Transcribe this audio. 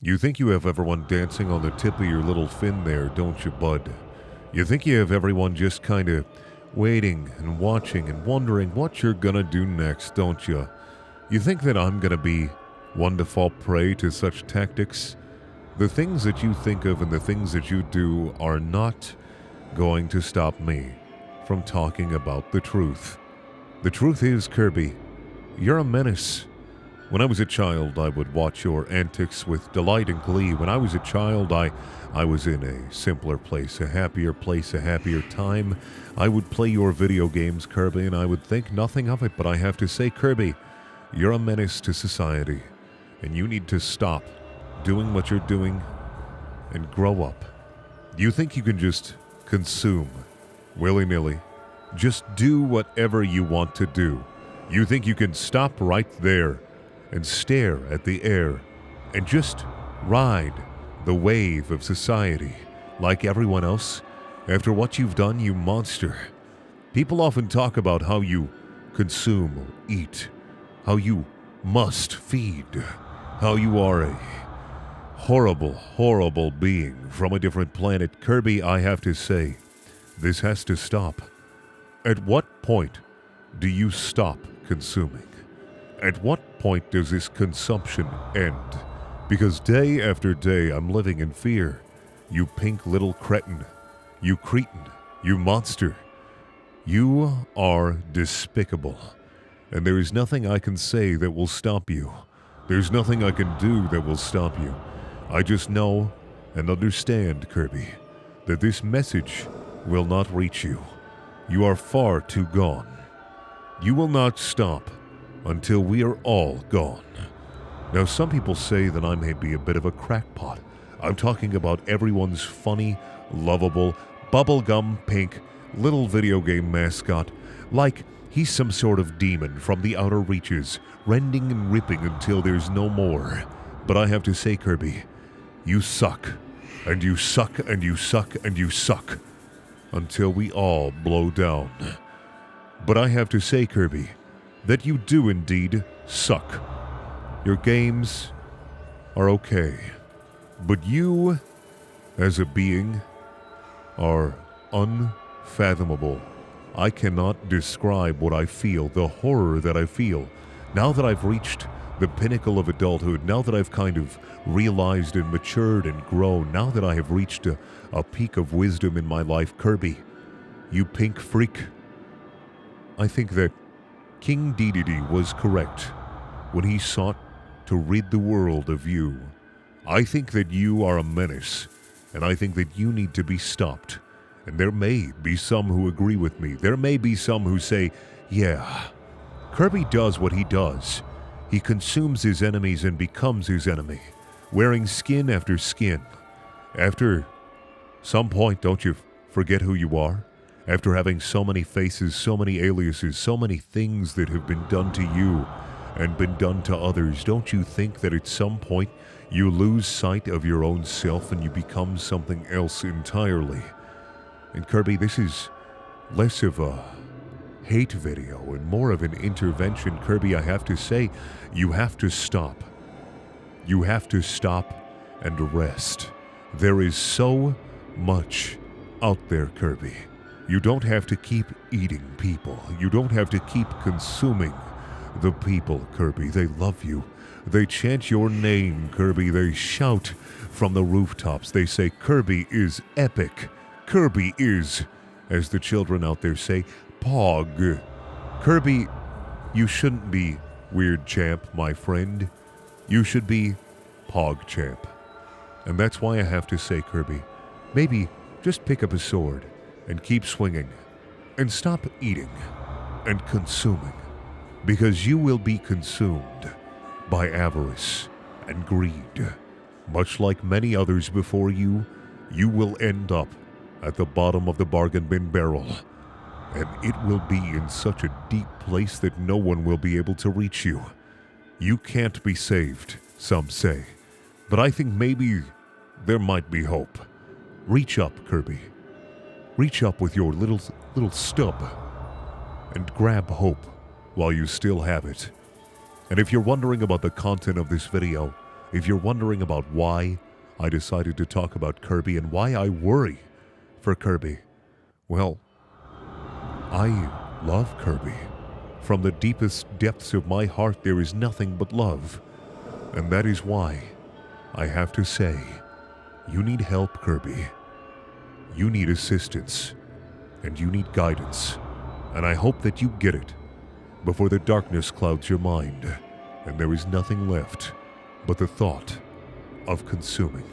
You think you have everyone dancing on the tip of your little fin there, don't you, bud? You think you have everyone just kind of waiting and watching and wondering what you're gonna do next, don't you? You think that I'm gonna be one to fall prey to such tactics? The things that you think of and the things that you do are not going to stop me from talking about the truth. The truth is, Kirby, you're a menace. When I was a child, I would watch your antics with delight and glee. When I was a child, I was in a simpler place, a happier time. I would play your video games, Kirby, and I would think nothing of it. But I have to say, Kirby, you're a menace to society, and you need to stop doing what you're doing and grow up. You think you can just consume willy-nilly? Just do whatever you want to do. You think you can stop right there and stare at the air and just ride the wave of society like everyone else? After what you've done, you monster. People often talk about how you consume, eat, how you must feed, how you are a horrible, horrible being from a different planet. Kirby, I have to say, this has to stop. At what point do you stop consuming? At what point does this consumption end? Because day after day, I'm living in fear. You pink little cretin. You cretin. You monster. You are despicable. And there is nothing I can say that will stop you. There's nothing I can do that will stop you. I just know and understand, Kirby, that this message will not reach you. You are far too gone. You will not stop until we are all gone. Now, some people say that I may be a bit of a crackpot. I'm talking about everyone's funny, lovable, bubblegum pink little video game mascot, like he's some sort of demon from the outer reaches, rending and ripping until there's no more. But I have to say, Kirby, you suck, and you suck, and you suck, and you suck, until we all blow down. But I have to say, Kirby, that you do indeed suck. Your games are okay, but you, as a being, are unfathomable. I cannot describe what I feel, the horror that I feel. Now that I've reached the pinnacle of adulthood, now that I've kind of realized and matured and grown, now that I have reached a peak of wisdom in my life, Kirby, you pink freak, I think that King 𝓚𝓲𝓻𝓫 was correct when he sought to rid the world of you. I think that you are a menace, and I think that you need to be stopped. And there may be some who agree with me. There may be some who say, yeah, Kirby does what he does. He consumes his enemies and becomes his enemy, wearing skin after skin. After some point, don't you forget who you are? After having so many faces, so many aliases, so many things that have been done to you and been done to others, don't you think that at some point you lose sight of your own self and you become something else entirely? And Kirby, this is less of a hate video and more of an intervention. Kirby, I have to say, you have to stop. You have to stop and rest. There is so much out there, Kirby. You don't have to keep eating people. You don't have to keep consuming the people, Kirby. They love you. They chant your name, Kirby. They shout from the rooftops. They say, Kirby is epic. Kirby is, as the children out there say, Pog. Kirby, you shouldn't be Weird Champ, my friend. You should be Pog Champ. And that's why I have to say, Kirby, maybe just pick up a sword and keep swinging, and stop eating and consuming, because you will be consumed by avarice and greed. Much like many others before you, you will end up at the bottom of the bargain bin barrel, and it will be in such a deep place that no one will be able to reach you. You can't be saved, some say, but I think maybe there might be hope. Reach up, Kirby. Reach up with your little stub and grab hope while you still have it. And if you're wondering about the content of this video, If you're wondering about why I decided to talk about Kirby and why I worry for Kirby, well, I love Kirby. From the deepest depths of my heart, there is nothing but love. And that is why I have to say, you need help, Kirby. You need assistance. And you need guidance. And I hope that you get it before the darkness clouds your mind and there is nothing left but the thought of consuming.